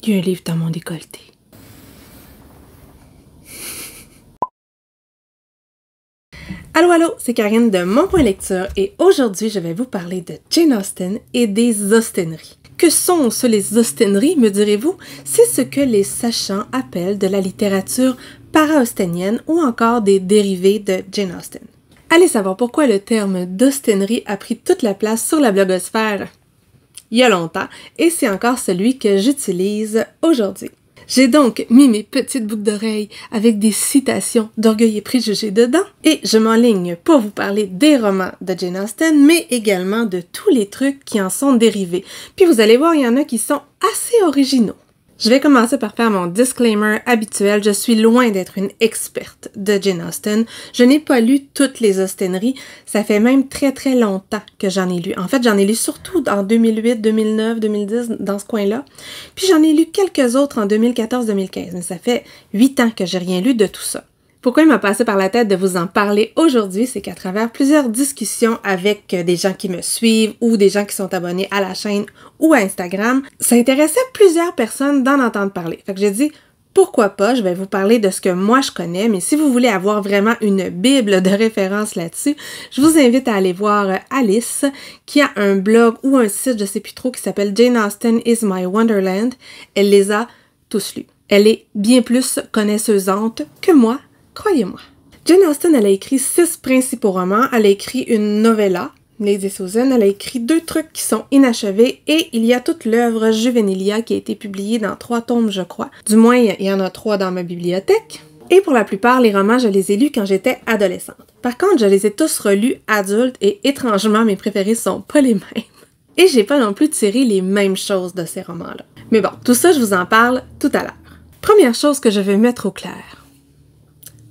Il y a un livre dans mon décolleté. Allô, allô, c'est Karine de Mon Point Lecture et aujourd'hui, je vais vous parler de Jane Austen et des Austeneries. Que sont les Austeneries, me direz-vous? C'est ce que les sachants appellent de la littérature para-austenienne ou encore des dérivés de Jane Austen. Allez savoir pourquoi le terme d'Austenerie a pris toute la place sur la blogosphère il y a longtemps et c'est encore celui que j'utilise aujourd'hui. J'ai donc mis mes petites boucles d'oreilles avec des citations d'Orgueil et Préjugés dedans et je m'enligne pour vous parler des romans de Jane Austen, mais également de tous les trucs qui en sont dérivés. Puis vous allez voir, il y en a qui sont assez originaux. Je vais commencer par faire mon disclaimer habituel. Je suis loin d'être une experte de Jane Austen. Je n'ai pas lu toutes les Austeneries. Ça fait même très très longtemps que j'en ai lu. En fait, j'en ai lu surtout en 2008, 2009, 2010, dans ce coin-là. Puis j'en ai lu quelques autres en 2014-2015. Mais ça fait 8 ans que j'ai rien lu de tout ça. Pourquoi il m'a passé par la tête de vous en parler aujourd'hui, c'est qu'à travers plusieurs discussions avec des gens qui me suivent ou des gens qui sont abonnés à la chaîne ou à Instagram, ça intéressait plusieurs personnes d'en entendre parler. Fait que j'ai dit, pourquoi pas, je vais vous parler de ce que moi je connais, mais si vous voulez avoir vraiment une bible de référence là-dessus, je vous invite à aller voir Alice, qui a un blog ou un site, je sais plus trop, qui s'appelle Jane Austen is my Wonderland. Elle les a tous lus. Elle est bien plus connaisseusante que moi. Croyez-moi. Jane Austen, elle a écrit 6 principaux romans. Elle a écrit une novella, Lady Susan. Elle a écrit 2 trucs qui sont inachevés et il y a toute l'œuvre Juvenilia qui a été publiée dans 3 tomes, je crois. Du moins, il y en a 3 dans ma bibliothèque. Et pour la plupart, les romans, je les ai lus quand j'étais adolescente. Par contre, je les ai tous relus adultes et étrangement, mes préférés sont pas les mêmes. Et j'ai pas non plus tiré les mêmes choses de ces romans-là. Mais bon, tout ça, je vous en parle tout à l'heure. Première chose que je veux mettre au clair.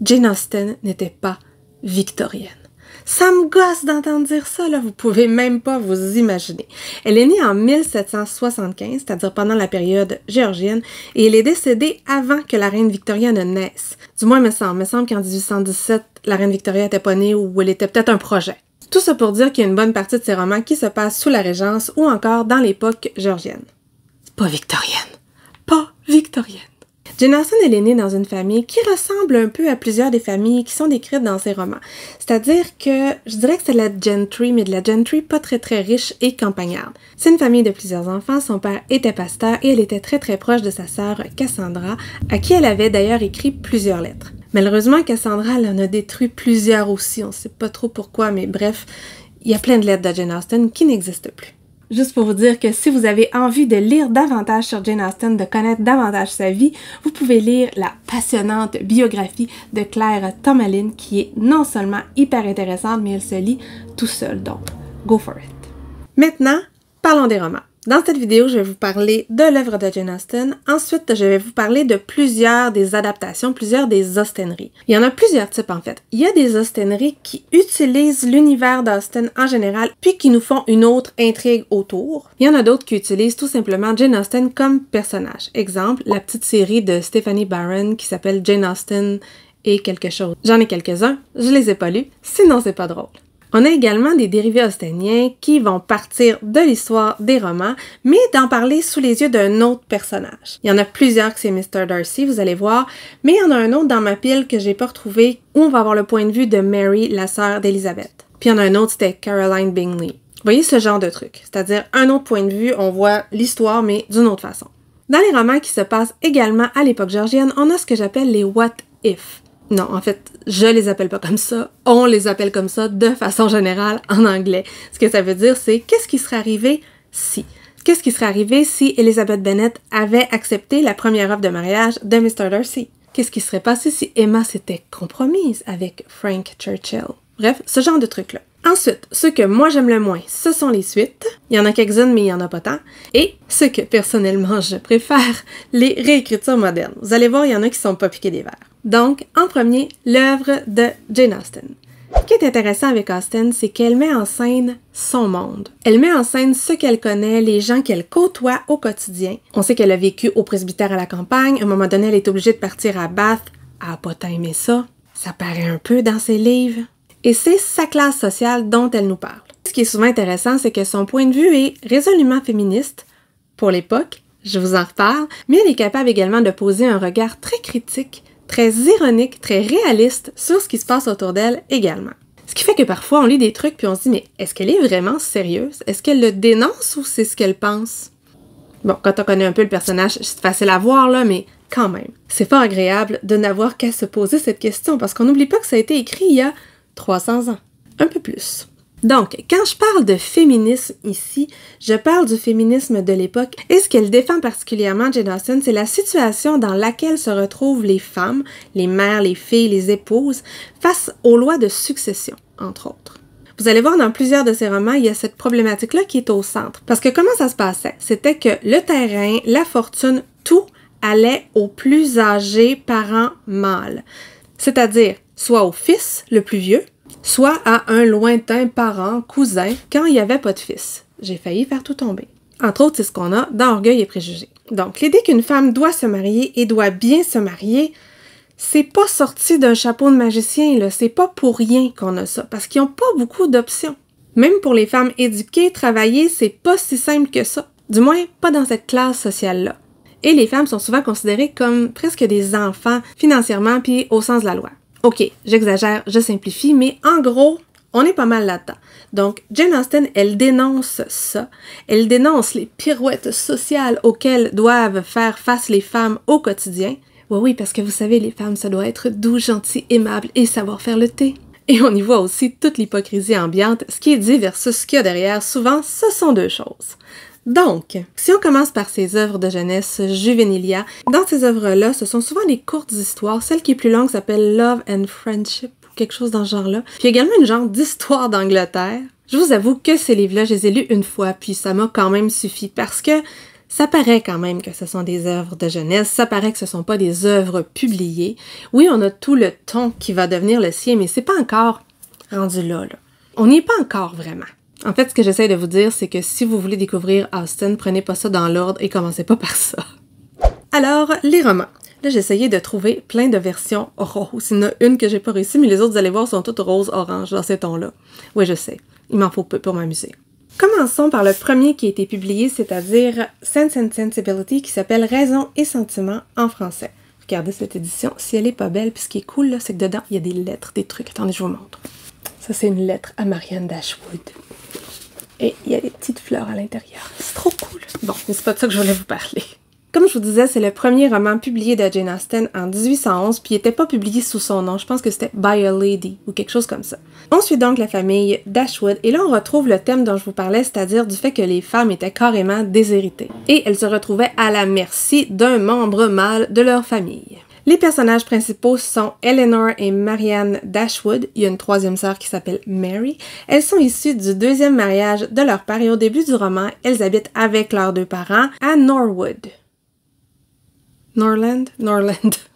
Jane Austen n'était pas victorienne. Ça me gosse d'entendre dire ça, là, vous pouvez même pas vous imaginer. Elle est née en 1775, c'est-à-dire pendant la période géorgienne, et elle est décédée avant que la reine Victoria ne naisse. Du moins, il me semble qu'en 1817, la reine Victoria était pas née ou elle était peut-être un projet. Tout ça pour dire qu'il y a une bonne partie de ses romans qui se passent sous la Régence ou encore dans l'époque géorgienne. Pas victorienne. Pas victorienne. Jane Austen, elle est née dans une famille qui ressemble un peu à plusieurs des familles qui sont décrites dans ses romans. C'est-à-dire que, je dirais que c'est de la gentry, mais de la gentry pas très très riche et campagnarde. C'est une famille de plusieurs enfants, son père était pasteur et elle était très très proche de sa sœur Cassandra, à qui elle avait d'ailleurs écrit plusieurs lettres. Malheureusement, Cassandra, elle en a détruit plusieurs aussi, on sait pas trop pourquoi, mais bref, il y a plein de lettres de Jane Austen qui n'existent plus. Juste pour vous dire que si vous avez envie de lire davantage sur Jane Austen, de connaître davantage sa vie, vous pouvez lire la passionnante biographie de Claire Tomalin qui est non seulement hyper intéressante, mais elle se lit tout seul, donc go for it. Maintenant, parlons des romans. Dans cette vidéo, je vais vous parler de l'œuvre de Jane Austen. Ensuite, je vais vous parler de plusieurs des adaptations, plusieurs des Austeneries. Il y en a plusieurs types en fait. Il y a des Austeneries qui utilisent l'univers d'Austen en général, puis qui nous font une autre intrigue autour. Il y en a d'autres qui utilisent tout simplement Jane Austen comme personnage. Exemple, la petite série de Stephanie Barron qui s'appelle Jane Austen et quelque chose. J'en ai quelques-uns, je les ai pas lus, sinon c'est pas drôle. On a également des dérivés austeniens qui vont partir de l'histoire des romans, mais d'en parler sous les yeux d'un autre personnage. Il y en a plusieurs que c'est Mr. Darcy, vous allez voir, mais il y en a un autre dans ma pile que j'ai pas retrouvé où on va avoir le point de vue de Mary, la sœur d'Elizabeth. Puis il y en a un autre, c'était Caroline Bingley. Vous voyez ce genre de truc, c'est-à-dire un autre point de vue, on voit l'histoire mais d'une autre façon. Dans les romans qui se passent également à l'époque georgienne, on a ce que j'appelle les what if. Non, en fait, je les appelle pas comme ça, on les appelle comme ça de façon générale en anglais. Ce que ça veut dire, c'est qu'est-ce qui serait arrivé si? Qu'est-ce qui serait arrivé si Elizabeth Bennet avait accepté la première offre de mariage de Mr. Darcy? Qu'est-ce qui serait passé si Emma s'était compromise avec Frank Churchill? Bref, ce genre de trucs-là. Ensuite, ceux que moi j'aime le moins, ce sont les suites. Il y en a quelques-unes, mais il y en a pas tant. Et ce que personnellement je préfère, les réécritures modernes. Vous allez voir, il y en a qui sont pas piqués des verres. Donc, en premier, l'œuvre de Jane Austen. Ce qui est intéressant avec Austen, c'est qu'elle met en scène son monde. Elle met en scène ce qu'elle connaît, les gens qu'elle côtoie au quotidien. On sait qu'elle a vécu au presbytère à la campagne. À un moment donné, elle est obligée de partir à Bath. Elle n'a pas tant aimé ça. Ça paraît un peu dans ses livres. Et c'est sa classe sociale dont elle nous parle. Ce qui est souvent intéressant, c'est que son point de vue est résolument féministe pour l'époque, je vous en reparle, mais elle est capable également de poser un regard très critique, très ironique, très réaliste sur ce qui se passe autour d'elle également. Ce qui fait que parfois on lit des trucs puis on se dit mais est-ce qu'elle est vraiment sérieuse? Est-ce qu'elle le dénonce ou c'est ce qu'elle pense? Bon, quand on connaît un peu le personnage, c'est facile à voir là, mais quand même. C'est fort agréable de n'avoir qu'à se poser cette question parce qu'on n'oublie pas que ça a été écrit il y a 300 ans. Un peu plus. Donc, quand je parle de féminisme ici, je parle du féminisme de l'époque et ce qu'elle défend particulièrement, Jane Austen, c'est la situation dans laquelle se retrouvent les femmes, les mères, les filles, les épouses, face aux lois de succession, entre autres. Vous allez voir dans plusieurs de ces romans, il y a cette problématique-là qui est au centre. Parce que comment ça se passait? C'était que le terrain, la fortune, tout allait aux plus âgés parents mâles. C'est-à-dire, soit au fils, le plus vieux, soit à un lointain parent, cousin, quand il n'y avait pas de fils. J'ai failli faire tout tomber. Entre autres, c'est ce qu'on a dans Orgueil et Préjugés. Donc, l'idée qu'une femme doit se marier et doit bien se marier, c'est pas sorti d'un chapeau de magicien, là. C'est pas pour rien qu'on a ça, parce qu'ils n'ont pas beaucoup d'options. Même pour les femmes éduquées, travailler, c'est pas si simple que ça. Du moins, pas dans cette classe sociale-là. Et les femmes sont souvent considérées comme presque des enfants financièrement puis au sens de la loi. Ok, j'exagère, je simplifie, mais en gros, on est pas mal là-dedans. Donc, Jane Austen, elle dénonce ça. Elle dénonce les pirouettes sociales auxquelles doivent faire face les femmes au quotidien. Oui, parce que vous savez, les femmes, ça doit être doux, gentil, aimable et savoir faire le thé. Et on y voit aussi toute l'hypocrisie ambiante, ce qui est dit versus ce qu'il y a derrière. Souvent, ce sont deux choses. Donc, si on commence par ces œuvres de jeunesse juvenilia, dans ces œuvres-là, ce sont souvent des courtes histoires. Celle qui est plus longue s'appelle Love and Friendship, ou quelque chose dans ce genre-là. Puis il y a également une genre d'histoire d'Angleterre. Je vous avoue que ces livres-là, je les ai lus une fois, puis ça m'a quand même suffi, parce que ça paraît quand même que ce sont des œuvres de jeunesse, ça paraît que ce sont pas des œuvres publiées. Oui, on a tout le ton qui va devenir le sien, mais c'est pas encore rendu là. On n'y est pas encore vraiment. En fait, ce que j'essaie de vous dire, c'est que si vous voulez découvrir Austen, prenez pas ça dans l'ordre et commencez pas par ça. Alors, les romans. Là, j'ai essayé de trouver plein de versions roses. Il y en a une que j'ai pas réussi, mais les autres, vous allez voir, sont toutes roses-orange dans ces tons-là. Oui, je sais. Il m'en faut peu pour m'amuser. Commençons par le premier qui a été publié, c'est-à-dire Sense and Sensibility, qui s'appelle Raison et Sentiment en français. Regardez cette édition, si elle est pas belle, puis ce qui est cool, là, c'est que dedans, il y a des lettres, des trucs. Attendez, je vous montre. Ça, c'est une lettre à Marianne Dashwood. Et il y a des petites fleurs à l'intérieur. C'est trop cool! Bon, mais c'est pas de ça que je voulais vous parler. Comme je vous disais, c'est le premier roman publié de Jane Austen en 1811, puis il n'était pas publié sous son nom. Je pense que c'était By a Lady, ou quelque chose comme ça. On suit donc la famille Dashwood, et là on retrouve le thème dont je vous parlais, c'est-à-dire du fait que les femmes étaient carrément déshéritées. Et elles se retrouvaient à la merci d'un membre mâle de leur famille. Les personnages principaux sont Eleanor et Marianne Dashwood. Il y a une troisième sœur qui s'appelle Mary. Elles sont issues du deuxième mariage de leur père et au début du roman, elles habitent avec leurs deux parents à Norwood. Norland,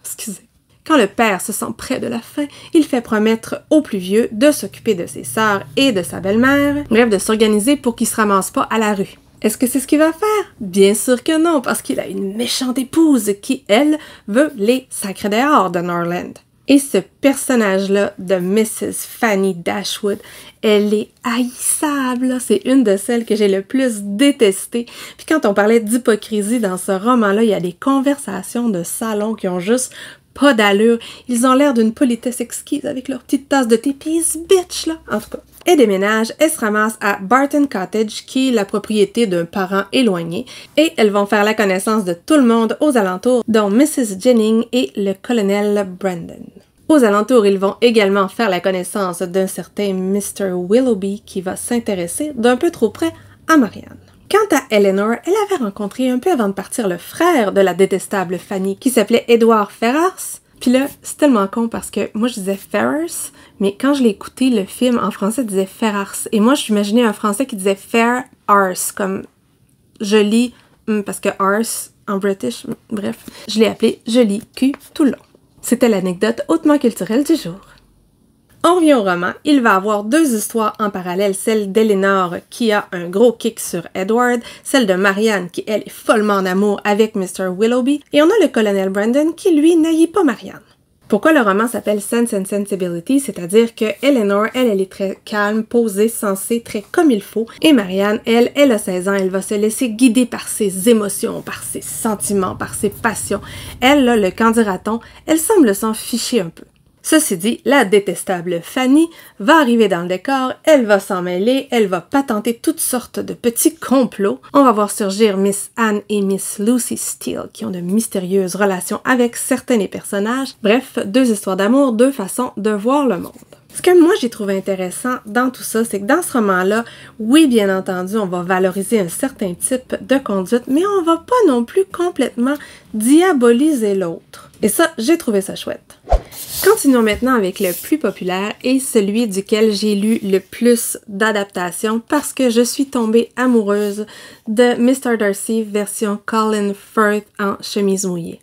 excusez. Quand le père se sent près de la fin, il fait promettre au plus vieux de s'occuper de ses sœurs et de sa belle-mère, bref, de s'organiser pour qu'il se ramasse pas à la rue. Est-ce que c'est ce qu'il va faire? Bien sûr que non, parce qu'il a une méchante épouse qui, elle, veut les sacrer dehors de Norland. Et ce personnage-là de Mrs. Fanny Dashwood, elle est haïssable. C'est une de celles que j'ai le plus détestées. Puis quand on parlait d'hypocrisie dans ce roman-là, il y a des conversations de salon qui ont juste pas d'allure. Ils ont l'air d'une politesse exquise avec leur petite tasse de thé, pis ils se bitch, là. En tout cas. Elle déménage, elle se ramasse à Barton Cottage, qui est la propriété d'un parent éloigné, et elles vont faire la connaissance de tout le monde aux alentours, dont Mrs. Jennings et le colonel Brandon. Aux alentours, ils vont également faire la connaissance d'un certain Mr. Willoughby, qui va s'intéresser d'un peu trop près à Marianne. Quant à Eleanor, elle avait rencontré un peu avant de partir le frère de la détestable Fanny, qui s'appelait Edward Ferrars. Puis là, c'est tellement con parce que moi je disais Ferrars, mais quand je l'ai écouté, le film en français disait Ferrars. Et moi j'imaginais un français qui disait Fair Arse, comme joli, parce que Arse en British, bref, je l'ai appelé joli cul tout le long. C'était l'anecdote hautement culturelle du jour. On revient au roman, il va avoir deux histoires en parallèle, celle d'Eleanor qui a un gros kick sur Edward, celle de Marianne qui elle est follement en amour avec Mr. Willoughby, et on a le colonel Brandon qui lui n'haït pas Marianne. Pourquoi le roman s'appelle Sense and Sensibility, c'est-à-dire que Eleanor, elle est très calme, posée, sensée, très comme il faut, et Marianne, elle a 16 ans, elle va se laisser guider par ses émotions, par ses sentiments, par ses passions. Elle, là, le qu'en dira-t-on, elle semble s'en ficher un peu. Ceci dit, la détestable Fanny va arriver dans le décor, elle va s'en mêler, elle va patenter toutes sortes de petits complots. On va voir surgir Miss Anne et Miss Lucy Steele qui ont de mystérieuses relations avec certains des personnages. Bref, 2 histoires d'amour, 2 façons de voir le monde. Ce que moi j'ai trouvé intéressant dans tout ça, c'est que dans ce roman-là, oui, bien entendu, on va valoriser un certain type de conduite, mais on va pas non plus complètement diaboliser l'autre. Et ça, j'ai trouvé ça chouette. Continuons maintenant avec le plus populaire et celui duquel j'ai lu le plus d'adaptations parce que je suis tombée amoureuse de Mr. Darcy version Colin Firth en chemise mouillée.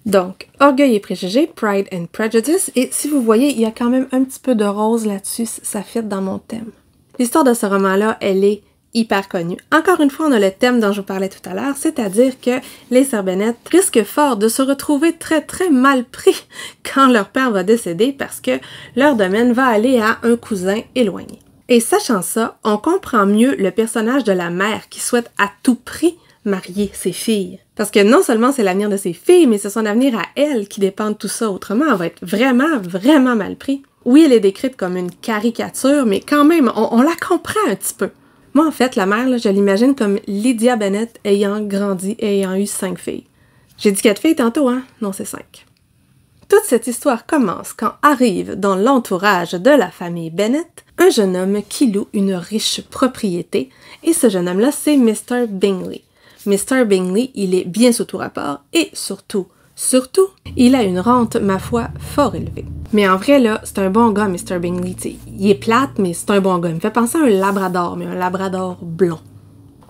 Donc, Orgueil et préjugés, Pride and Prejudice, et si vous voyez, il y a quand même un petit peu de rose là-dessus, ça fit dans mon thème. L'histoire de ce roman-là, elle est hyper connue. Encore une fois, on a le thème dont je vous parlais tout à l'heure, c'est-à-dire que les sœurs Bennet risquent fort de se retrouver très très mal pris quand leur père va décéder parce que leur domaine va aller à un cousin éloigné. Et sachant ça, on comprend mieux le personnage de la mère qui souhaite à tout prix marier ses filles. Parce que non seulement c'est l'avenir de ses filles, mais c'est son avenir à elle qui dépend de tout ça. Autrement, elle va être vraiment, vraiment mal pris. Oui, elle est décrite comme une caricature, mais quand même, on la comprend un petit peu. Moi, en fait, la mère, là, je l'imagine comme Lydia Bennet ayant grandi et ayant eu 5 filles. J'ai dit 4 filles tantôt, hein? Non, c'est 5. Toute cette histoire commence quand arrive dans l'entourage de la famille Bennet un jeune homme qui loue une riche propriété, et ce jeune homme-là, c'est Mr. Bingley. Mr. Bingley, il est bien sous tout rapport, et surtout, il a une rente, ma foi, fort élevée. Mais en vrai, là, c'est un bon gars, Mr. Bingley. T'sais, il est plate, mais c'est un bon gars. Il me fait penser à un labrador, mais un labrador blond.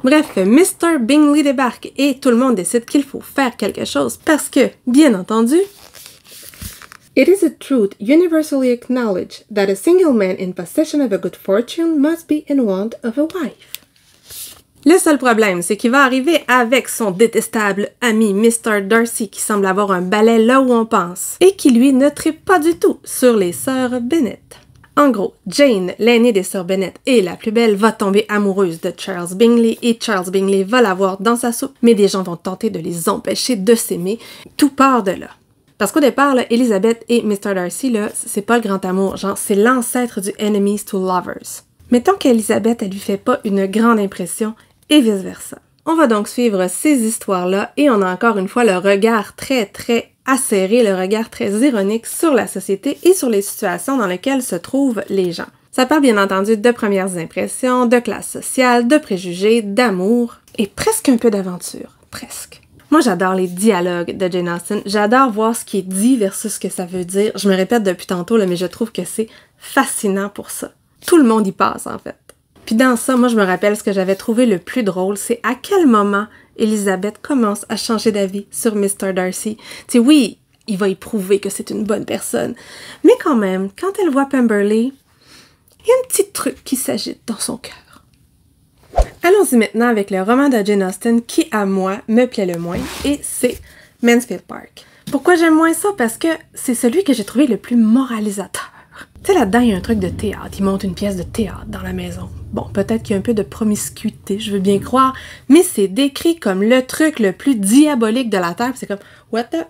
Bref, Mr. Bingley débarque et tout le monde décide qu'il faut faire quelque chose parce que, bien entendu, it is a truth universally acknowledged that a single man in possession of a good fortune must be in want of a wife. Le seul problème, c'est qu'il va arriver avec son détestable ami Mr. Darcy qui semble avoir un balai là où on pense et qui lui ne tripe pas du tout sur les sœurs Bennet. En gros, Jane, l'aînée des sœurs Bennet et la plus belle, va tomber amoureuse de Charles Bingley et Charles Bingley va l'avoir dans sa soupe, mais des gens vont tenter de les empêcher de s'aimer. Tout part de là. Parce qu'au départ, là, Elizabeth et Mr. Darcy, là, c'est pas le grand amour, genre c'est l'ancêtre du enemies to lovers. Mettons qu'Elizabeth, elle lui fait pas une grande impression, et vice-versa. On va donc suivre ces histoires-là et on a encore une fois le regard très très acéré, le regard très ironique sur la société et sur les situations dans lesquelles se trouvent les gens. Ça parle bien entendu de premières impressions, de classe sociale, de préjugés, d'amour et presque un peu d'aventure. Presque. Moi, j'adore les dialogues de Jane Austen. J'adore voir ce qui est dit versus ce que ça veut dire. Je me répète depuis tantôt, là, mais je trouve que c'est fascinant pour ça. Tout le monde y passe, en fait. Puis dans ça, moi, je me rappelle ce que j'avais trouvé le plus drôle, c'est à quel moment Elizabeth commence à changer d'avis sur Mr. Darcy. Tu sais, oui, il va y prouver que c'est une bonne personne, mais quand même, quand elle voit Pemberley, il y a un petit truc qui s'agite dans son cœur. Allons-y maintenant avec le roman de Jane Austen qui, à moi, me plaît le moins, et c'est Mansfield Park. Pourquoi j'aime moins ça? Parce que c'est celui que j'ai trouvé le plus moralisateur. Tu sais, là-dedans, il y a un truc de théâtre. Il monte une pièce de théâtre dans la maison. Bon, peut-être qu'il y a un peu de promiscuité, je veux bien croire, mais c'est décrit comme le truc le plus diabolique de la Terre. C'est comme, what the...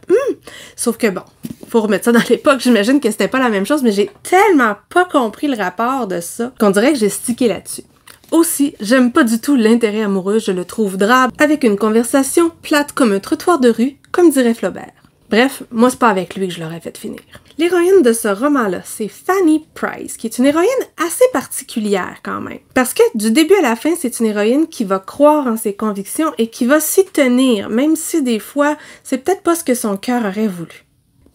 Sauf que bon, faut remettre ça dans l'époque. J'imagine que c'était pas la même chose, mais j'ai tellement pas compris le rapport de ça qu'on dirait que j'ai stické là-dessus. Aussi, j'aime pas du tout l'intérêt amoureux, je le trouve drabe, avec une conversation plate comme un trottoir de rue, comme dirait Flaubert. Bref, moi c'est pas avec lui que je l'aurais fait finir. L'héroïne de ce roman-là, c'est Fanny Price, qui est une héroïne assez particulière quand même. Parce que du début à la fin, c'est une héroïne qui va croire en ses convictions et qui va s'y tenir, même si des fois, c'est peut-être pas ce que son cœur aurait voulu.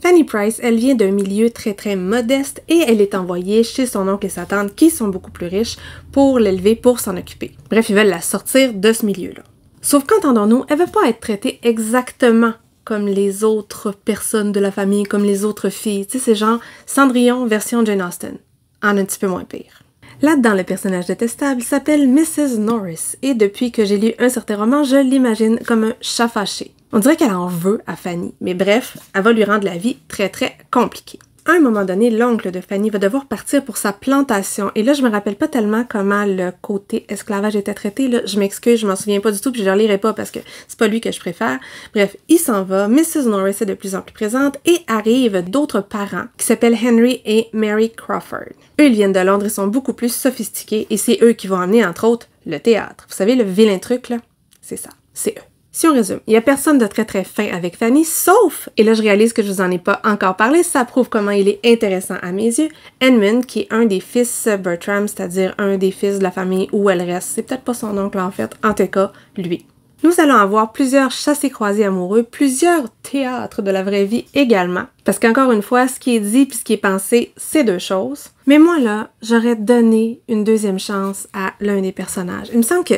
Fanny Price, elle vient d'un milieu très très modeste et elle est envoyée chez son oncle et sa tante qui sont beaucoup plus riches pour l'élever, pour s'en occuper. Bref, ils veulent la sortir de ce milieu-là. Sauf qu'entendons-nous, elle veut pas être traitée exactement comme les autres personnes de la famille, comme les autres filles. Tu sais, c'est genre Cendrillon version Jane Austen, en un petit peu moins pire. Là-dedans, le personnage détestable s'appelle Mrs. Norris, et depuis que j'ai lu un certain roman, je l'imagine comme un chat fâché. On dirait qu'elle en veut à Fanny, mais bref, elle va lui rendre la vie très très compliquée. À un moment donné, l'oncle de Fanny va devoir partir pour sa plantation. Et là, je me rappelle pas tellement comment le côté esclavage était traité. Là, je m'excuse, je m'en souviens pas du tout, puis je ne relirai pas parce que c'est pas lui que je préfère. Bref, il s'en va. Mrs. Norris est de plus en plus présente et arrivent d'autres parents qui s'appellent Henry et Mary Crawford. Eux, ils viennent de Londres et sont beaucoup plus sophistiqués et c'est eux qui vont amener, entre autres, le théâtre. Vous savez, le vilain truc, là? C'est ça. C'est eux. Si on résume, il n'y a personne de très très fin avec Fanny, sauf, et là je réalise que je vous en ai pas encore parlé, ça prouve comment il est intéressant à mes yeux, Edmund, qui est un des fils Bertram, c'est-à-dire un des fils de la famille où elle reste. C'est peut-être pas son oncle en fait, en tout cas, lui. Nous allons avoir plusieurs chassés-croisés amoureux, plusieurs théâtres de la vraie vie également, parce qu'encore une fois, ce qui est dit puis ce qui est pensé, c'est deux choses. Mais moi là, j'aurais donné une deuxième chance à l'un des personnages. Il me semble que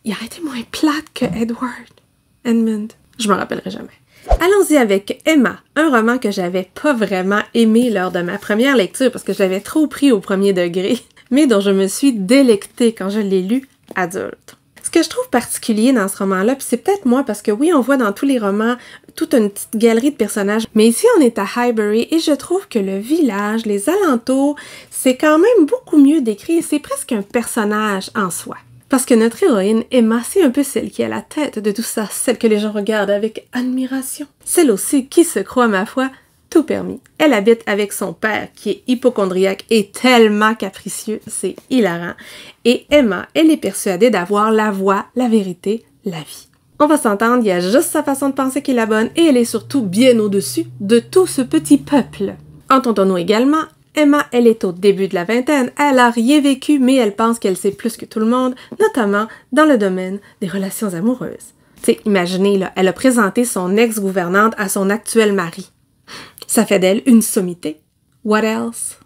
il aurait été moins plate que Edmund. Je m'en rappellerai jamais. Allons-y avec Emma, un roman que j'avais pas vraiment aimé lors de ma première lecture parce que je l'avais trop pris au premier degré, mais dont je me suis délectée quand je l'ai lu adulte. Ce que je trouve particulier dans ce roman-là, puis c'est peut-être moi parce que oui, on voit dans tous les romans toute une petite galerie de personnages, mais ici on est à Highbury et je trouve que le village, les alentours, c'est quand même beaucoup mieux décrit et c'est presque un personnage en soi. Parce que notre héroïne, Emma, c'est un peu celle qui est à la tête de tout ça, celle que les gens regardent avec admiration. Celle aussi qui se croit, ma foi, tout permis. Elle habite avec son père, qui est hypocondriaque et tellement capricieux, c'est hilarant. Et Emma, elle est persuadée d'avoir la voix, la vérité, la vie. On va s'entendre, il y a juste sa façon de penser qui est la bonne, et elle est surtout bien au-dessus de tout ce petit peuple. Entendons-nous également, Emma, elle est au début de la vingtaine, elle a rien vécu, mais elle pense qu'elle sait plus que tout le monde, notamment dans le domaine des relations amoureuses. Tu sais, imaginez, là, elle a présenté son ex-gouvernante à son actuel mari. Ça fait d'elle une sommité. What else?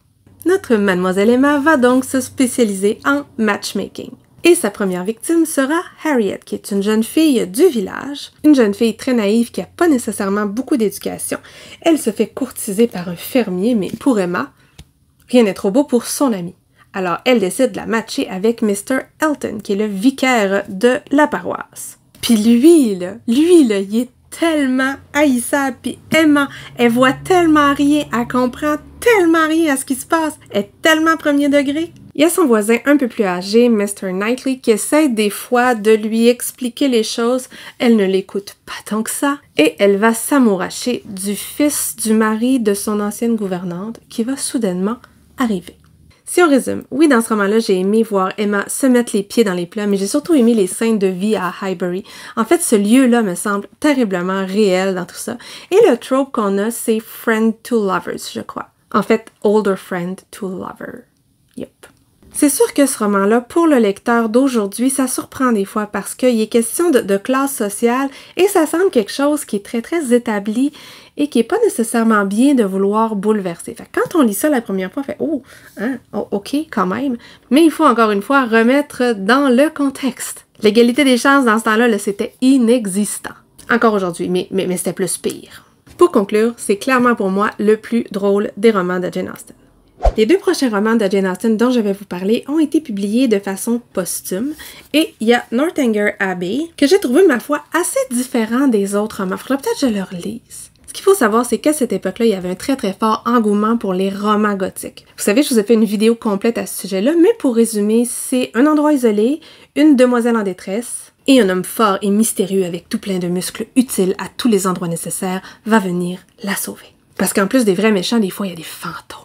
Notre mademoiselle Emma va donc se spécialiser en matchmaking. Et sa première victime sera Harriet, qui est une jeune fille du village, une jeune fille très naïve qui n'a pas nécessairement beaucoup d'éducation. Elle se fait courtiser par un fermier, mais pour Emma, rien n'est trop beau pour son ami. Alors, elle décide de la matcher avec Mr. Elton, qui est le vicaire de la paroisse. Puis lui, il est tellement haïssable. Puis Emma, elle voit tellement rien, elle comprend tellement rien à ce qui se passe. Elle est tellement premier degré. Il y a son voisin un peu plus âgé, Mr. Knightley, qui essaie des fois de lui expliquer les choses. Elle ne l'écoute pas tant que ça. Et elle va s'amouracher du fils du mari de son ancienne gouvernante, qui va soudainement arriver. Si on résume, oui, dans ce roman-là, j'ai aimé voir Emma se mettre les pieds dans les plats, mais j'ai surtout aimé les scènes de vie à Highbury. En fait, ce lieu-là me semble terriblement réel dans tout ça. Et le trope qu'on a, c'est friend to lovers, je crois. En fait, older friend to lover. Yep. C'est sûr que ce roman-là, pour le lecteur d'aujourd'hui, ça surprend des fois parce qu'il est question de classe sociale et ça semble quelque chose qui est très très établi et qui n'est pas nécessairement bien de vouloir bouleverser. Fait que quand on lit ça la première fois, on fait « Oh, hein, oh, ok, quand même ». Mais il faut encore une fois remettre dans le contexte. L'égalité des chances dans ce temps-là, là, c'était inexistant. Encore aujourd'hui, mais c'était plus pire. Pour conclure, c'est clairement pour moi le plus drôle des romans de Jane Austen. Les deux prochains romans de Jane Austen dont je vais vous parler ont été publiés de façon posthume et il y a Northanger Abbey que j'ai trouvé, ma foi, assez différent des autres romans. Faudrait peut-être que je le relise. Ce qu'il faut savoir, c'est qu'à cette époque-là, il y avait un très très fort engouement pour les romans gothiques. Vous savez, je vous ai fait une vidéo complète à ce sujet-là, mais pour résumer, c'est un endroit isolé, une demoiselle en détresse, et un homme fort et mystérieux avec tout plein de muscles utiles à tous les endroits nécessaires va venir la sauver. Parce qu'en plus des vrais méchants, des fois, il y a des fantômes.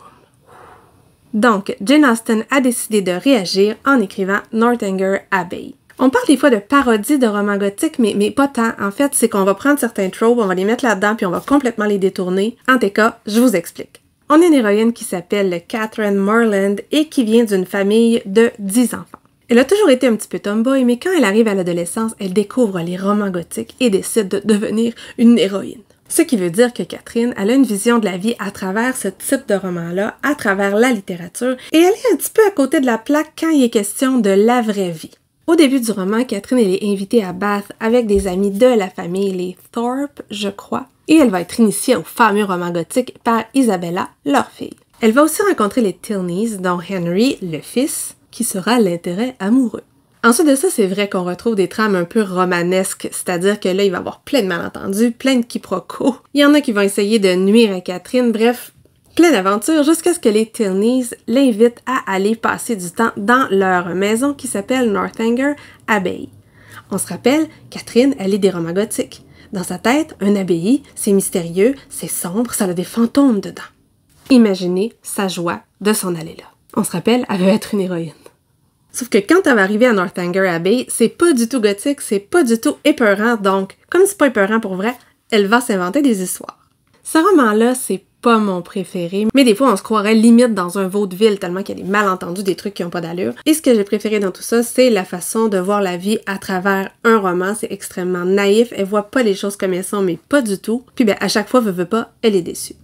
Donc, Jane Austen a décidé de réagir en écrivant Northanger Abbey. On parle des fois de parodie de romans gothiques, mais pas tant. En fait, c'est qu'on va prendre certains tropes, on va les mettre là-dedans, puis on va complètement les détourner. En tout cas, je vous explique. On a une héroïne qui s'appelle Catherine Morland et qui vient d'une famille de 10 enfants. Elle a toujours été un petit peu tomboy, mais quand elle arrive à l'adolescence, elle découvre les romans gothiques et décide de devenir une héroïne. Ce qui veut dire que Catherine, elle a une vision de la vie à travers ce type de roman-là, à travers la littérature, et elle est un petit peu à côté de la plaque quand il est question de la vraie vie. Au début du roman, Catherine elle est invitée à Bath avec des amis de la famille, les Thorpe, je crois, et elle va être initiée au fameux roman gothique par Isabella, leur fille. Elle va aussi rencontrer les Tilneys, dont Henry, le fils, qui sera l'intérêt amoureux. Ensuite de ça, c'est vrai qu'on retrouve des trames un peu romanesques, c'est-à-dire que là, il va y avoir plein de malentendus, plein de quiproquos. Il y en a qui vont essayer de nuire à Catherine, bref, plein d'aventures jusqu'à ce que les Tilneys l'invitent à aller passer du temps dans leur maison qui s'appelle Northanger Abbey. On se rappelle, Catherine, elle lit des romans gothiques. Dans sa tête, un abbaye, c'est mystérieux, c'est sombre, ça a des fantômes dedans. Imaginez sa joie de s'en aller là. On se rappelle, elle veut être une héroïne. Sauf que quand elle va arriver à Northanger Abbey, c'est pas du tout gothique, c'est pas du tout épeurant, donc, comme c'est pas épeurant pour vrai, elle va s'inventer des histoires. Ce roman-là, c'est pas mon préféré, mais des fois on se croirait limite dans un vaudeville tellement qu'il y a des malentendus, des trucs qui ont pas d'allure. Et ce que j'ai préféré dans tout ça, c'est la façon de voir la vie à travers un roman, c'est extrêmement naïf, elle voit pas les choses comme elles sont, mais pas du tout. Puis ben, à chaque fois, veut pas, elle est déçue.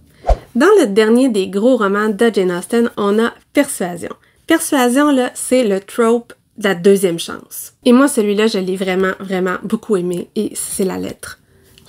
Dans le dernier des gros romans de Jane Austen, on a Persuasion. Persuasion, là, c'est le trope de la deuxième chance. Et moi, celui-là, je l'ai vraiment, vraiment beaucoup aimé, et c'est la lettre.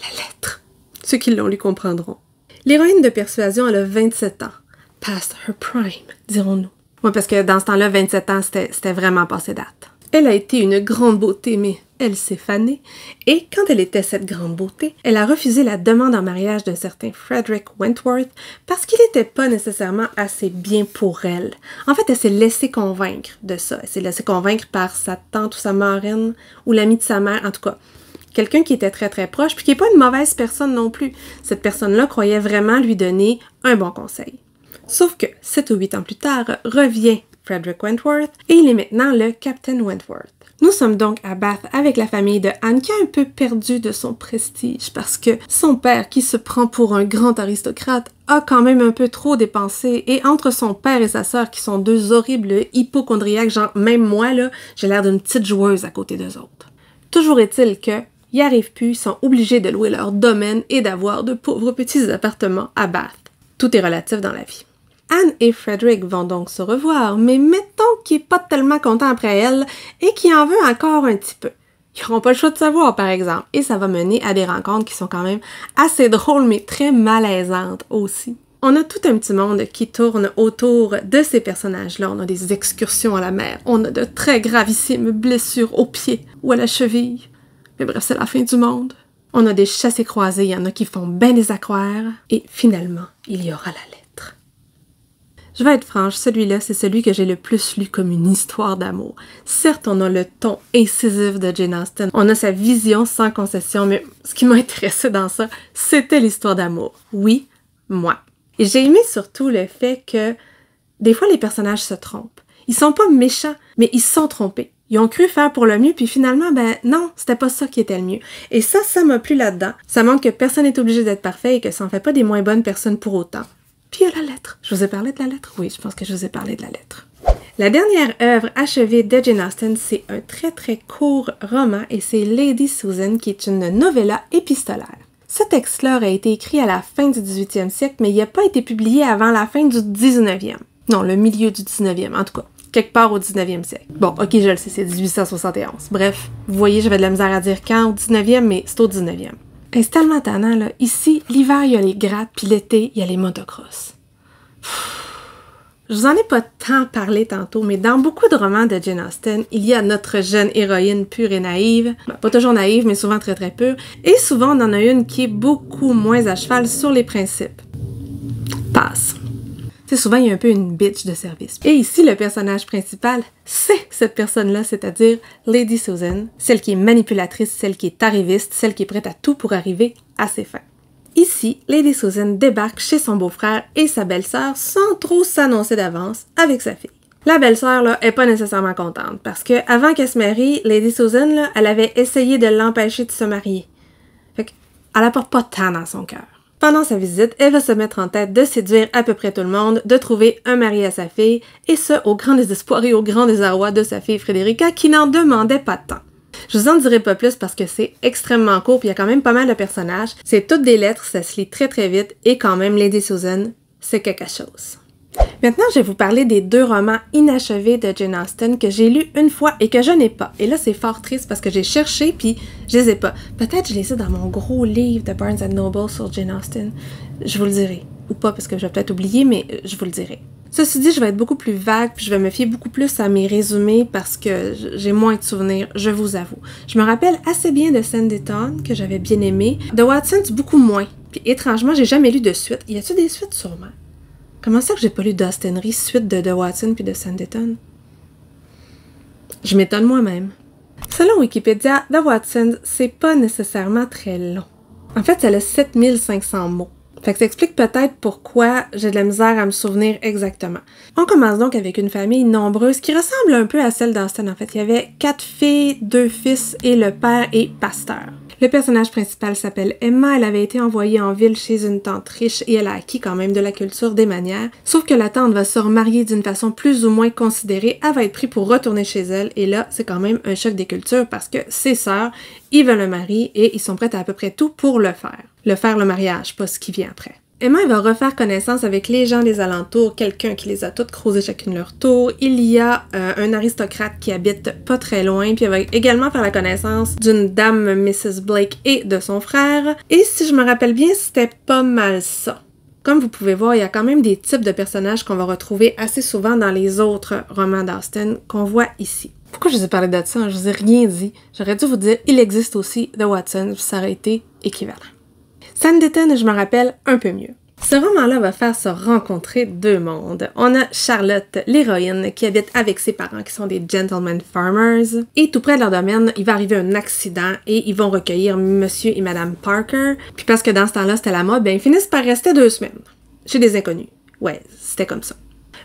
La lettre. Ceux qui l'ont lu comprendront. L'héroïne de Persuasion, elle a 27 ans. Past her prime, dirons-nous. Oui, parce que dans ce temps-là, 27 ans, c'était vraiment passé date. Elle a été une grande beauté, mais elle s'est fanée. Et quand elle était cette grande beauté, elle a refusé la demande en mariage d'un certain Frederick Wentworth parce qu'il n'était pas nécessairement assez bien pour elle. En fait, elle s'est laissée convaincre de ça. Elle s'est laissée convaincre par sa tante ou sa marraine ou l'amie de sa mère, en tout cas. Quelqu'un qui était très très proche, puis qui n'est pas une mauvaise personne non plus. Cette personne-là croyait vraiment lui donner un bon conseil. Sauf que 7 ou 8 ans plus tard, revient Frederick Wentworth et il est maintenant le Captain Wentworth. Nous sommes donc à Bath avec la famille de Anne qui a un peu perdu de son prestige parce que son père, qui se prend pour un grand aristocrate, a quand même un peu trop dépensé et entre son père et sa sœur qui sont deux horribles hypochondriaques, genre même moi là, j'ai l'air d'une petite joueuse à côté d'eux autres. Toujours est-il que y arrivent plus, ils sont obligés de louer leur domaine et d'avoir de pauvres petits appartements à Bath. Tout est relatif dans la vie. Anne et Frederick vont donc se revoir, mais mettons qu'il n'est pas tellement content après elle et qu'il en veut encore un petit peu. Ils n'auront pas le choix de savoir, par exemple, et ça va mener à des rencontres qui sont quand même assez drôles, mais très malaisantes aussi. On a tout un petit monde qui tourne autour de ces personnages-là. On a des excursions à la mer, on a de très gravissimes blessures aux pieds ou à la cheville. Mais bref, c'est la fin du monde. On a des chassés-croisés, il y en a qui font ben des aquaires, et finalement, il y aura la lettre. Je vais être franche, celui-là, c'est celui que j'ai le plus lu comme une histoire d'amour. Certes, on a le ton incisif de Jane Austen, on a sa vision sans concession, mais ce qui m'a intéressé dans ça, c'était l'histoire d'amour. Oui, moi. Et j'ai aimé surtout le fait que des fois, les personnages se trompent. Ils sont pas méchants, mais ils se sont trompés. Ils ont cru faire pour le mieux, puis finalement, ben non, c'était pas ça qui était le mieux. Et ça m'a plu là-dedans. Ça montre que personne n'est obligé d'être parfait et que ça en fait pas des moins bonnes personnes pour autant. Puis il y a la lettre. Je vous ai parlé de la lettre? Oui, je pense que je vous ai parlé de la lettre. La dernière œuvre achevée de Jane Austen, c'est un très très court roman et c'est Lady Susan qui est une novella épistolaire. Ce texte-là a été écrit à la fin du 18e siècle, mais il n'a pas été publié avant la fin du 19e. Non, le milieu du 19e, en tout cas. Quelque part au 19e siècle. Bon, ok, je le sais, c'est 1871. Bref, vous voyez, j'avais de la misère à dire quand au 19e, mais c'est au 19e. Et c'est tellement tannant, là. Ici, l'hiver, il y a les grattes, puis l'été, il y a les motocross. Je vous en ai pas tant parlé tantôt, mais dans beaucoup de romans de Jane Austen, il y a notre jeune héroïne pure et naïve. Ben, pas toujours naïve, mais souvent très très pure. Et souvent, on en a une qui est beaucoup moins à cheval sur les principes. Passe. Tu sais, souvent, il y a un peu une bitch de service. Et ici, le personnage principal, c'est cette personne-là, c'est-à-dire Lady Susan, celle qui est manipulatrice, celle qui est arriviste, celle qui est prête à tout pour arriver à ses fins. Ici, Lady Susan débarque chez son beau-frère et sa belle-sœur sans trop s'annoncer d'avance avec sa fille. La belle-sœur, là, est pas nécessairement contente parce que avant qu'elle se marie, Lady Susan, là, elle avait essayé de l'empêcher de se marier. Fait qu'elle apporte pas tant dans son cœur. Pendant sa visite, elle va se mettre en tête de séduire à peu près tout le monde, de trouver un mari à sa fille, et ce, au grand désespoir et au grand désarroi de sa fille Frederica, qui n'en demandait pas tant. Je vous en dirai pas plus parce que c'est extrêmement court, puis il y a quand même pas mal de personnages. C'est toutes des lettres, ça se lit très très vite, et quand même, Lady Susan, c'est quelque chose. Maintenant, je vais vous parler des deux romans inachevés de Jane Austen que j'ai lus une fois et que je n'ai pas. Et là, c'est fort triste parce que j'ai cherché puis je les ai pas. Peut-être je les ai dans mon gros livre de Barnes & Noble sur Jane Austen. Je vous le dirai. Ou pas parce que je vais peut-être oublier, mais je vous le dirai. Ceci dit, je vais être beaucoup plus vague, puis je vais me fier beaucoup plus à mes résumés parce que j'ai moins de souvenirs, je vous avoue. Je me rappelle assez bien de Sanditon, que j'avais bien aimé. De Watson, beaucoup moins. Puis étrangement, j'ai jamais lu de suite. Y a-t-il des suites sûrement? Comment ça que j'ai pas lu d'Austenry, suite de Watson puis de Sanditon? Je m'étonne moi-même. Selon Wikipédia, The Watson, c'est pas nécessairement très long. En fait, ça a 7500 mots. Fait que ça explique peut-être pourquoi j'ai de la misère à me souvenir exactement. On commence donc avec une famille nombreuse qui ressemble un peu à celle d'Austen. En fait, il y avait 4 filles, 2 fils et le père est pasteur. Le personnage principal s'appelle Emma, elle avait été envoyée en ville chez une tante riche et elle a acquis quand même de la culture des manières. Sauf que la tante va se remarier d'une façon plus ou moins considérée, elle va être prise pour retourner chez elle et là, c'est quand même un choc des cultures parce que ses sœurs, ils veulent le marier et ils sont prêts à peu près tout pour le faire. Le mariage, pas ce qui vient après. Emma elle va refaire connaissance avec les gens des alentours, quelqu'un qui les a toutes croisées chacune leur tour. Il y a un aristocrate qui habite pas très loin, puis elle va également faire la connaissance d'une dame Mrs. Blake et de son frère. Et si je me rappelle bien, c'était pas mal ça. Comme vous pouvez voir, il y a quand même des types de personnages qu'on va retrouver assez souvent dans les autres romans d'Austen qu'on voit ici. Pourquoi je vous ai parlé de ça? Je vous ai rien dit. J'aurais dû vous dire, il existe aussi The Watson, ça aurait été équivalent. Sanditon, je me rappelle un peu mieux. Ce roman-là va faire se rencontrer deux mondes. On a Charlotte, l'héroïne, qui habite avec ses parents, qui sont des gentlemen farmers. Et tout près de leur domaine, il va arriver un accident et ils vont recueillir Monsieur et Madame Parker. Puis parce que dans ce temps-là, c'était la mode, ben ils finissent par rester 2 semaines. Chez des inconnus. Ouais, c'était comme ça.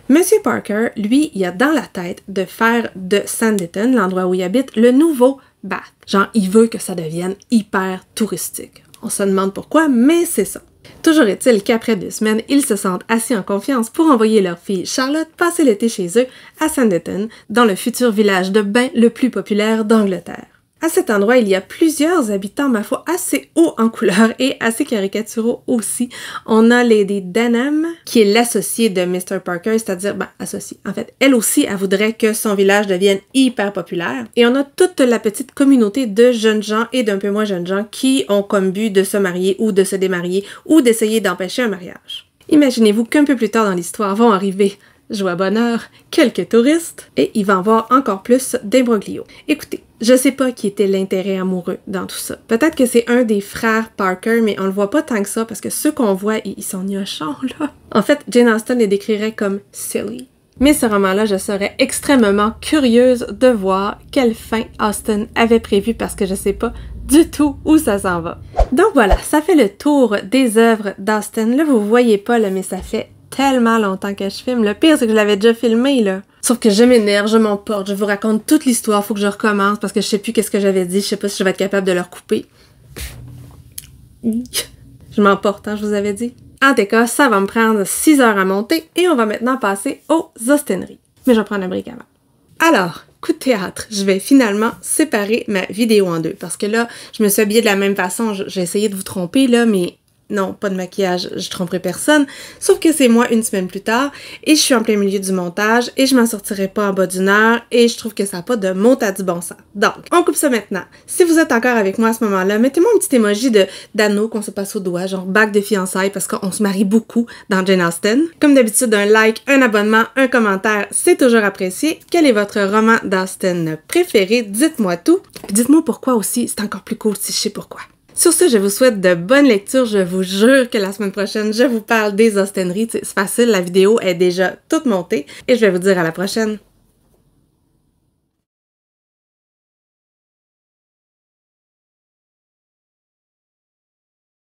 Monsieur Parker, lui, il a dans la tête de faire de Sanditon, l'endroit où il habite, le nouveau Bath. Genre, il veut que ça devienne hyper touristique. On se demande pourquoi, mais c'est ça. Toujours est-il qu'après 2 semaines, ils se sentent assez en confiance pour envoyer leur fille Charlotte passer l'été chez eux à Sanditon, dans le futur village de bain le plus populaire d'Angleterre. À cet endroit, il y a plusieurs habitants, ma foi, assez hauts en couleur et assez caricaturaux aussi. On a Lady Denham, qui est l'associée de Mr. Parker, c'est-à-dire, associée. En fait, elle aussi, elle voudrait que son village devienne hyper populaire. Et on a toute la petite communauté de jeunes gens et d'un peu moins jeunes gens qui ont comme but de se marier ou de se démarier ou d'essayer d'empêcher un mariage. Imaginez-vous qu'un peu plus tard dans l'histoire vont arriver, joie bonheur, quelques touristes, et il va en avoir encore plus d'imbroglio. Écoutez, je sais pas qui était l'intérêt amoureux dans tout ça. Peut-être que c'est un des frères Parker, mais on le voit pas tant que ça, parce que ceux qu'on voit, ils sont gnochons, là. En fait, Jane Austen les décrirait comme « silly ». Mais ce roman-là, je serais extrêmement curieuse de voir quelle fin Austen avait prévue, parce que je sais pas du tout où ça s'en va. Donc voilà, ça fait le tour des œuvres d'Austen. Là, vous voyez pas, là, mais ça fait tellement longtemps que je filme. Le pire, c'est que je l'avais déjà filmé, là. Sauf que je m'énerve, je m'emporte, je vous raconte toute l'histoire, faut que je recommence parce que je sais plus qu'est-ce que j'avais dit, je sais pas si je vais être capable de le recouper. Je m'emporte, hein, je vous avais dit. En tout cas, ça va me prendre 6 heures à monter et on va maintenant passer aux Austenries. Mais je vais prendre un break avant. Alors, coup de théâtre, je vais finalement séparer ma vidéo en deux parce que là, je me suis habillée de la même façon, j'ai essayé de vous tromper là, mais non, pas de maquillage, je tromperai personne. Sauf que c'est moi 1 semaine plus tard et je suis en plein milieu du montage et je m'en sortirai pas en bas d'1 heure et je trouve que ça n'a pas de mot à du bon sens. Donc, on coupe ça maintenant. Si vous êtes encore avec moi à ce moment-là, mettez-moi un petit emoji d'anneau qu'on se passe au doigt, genre bague de fiançailles parce qu'on se marie beaucoup dans Jane Austen. Comme d'habitude, un like, un abonnement, un commentaire, c'est toujours apprécié. Quel est votre roman d'Austen préféré? Dites-moi tout. Puis dites-moi pourquoi aussi, c'est encore plus cool si je sais pourquoi. Sur ce, je vous souhaite de bonnes lectures. Je vous jure que la semaine prochaine, je vous parle des Austenries. C'est facile, la vidéo est déjà toute montée. Et je vais vous dire à la prochaine.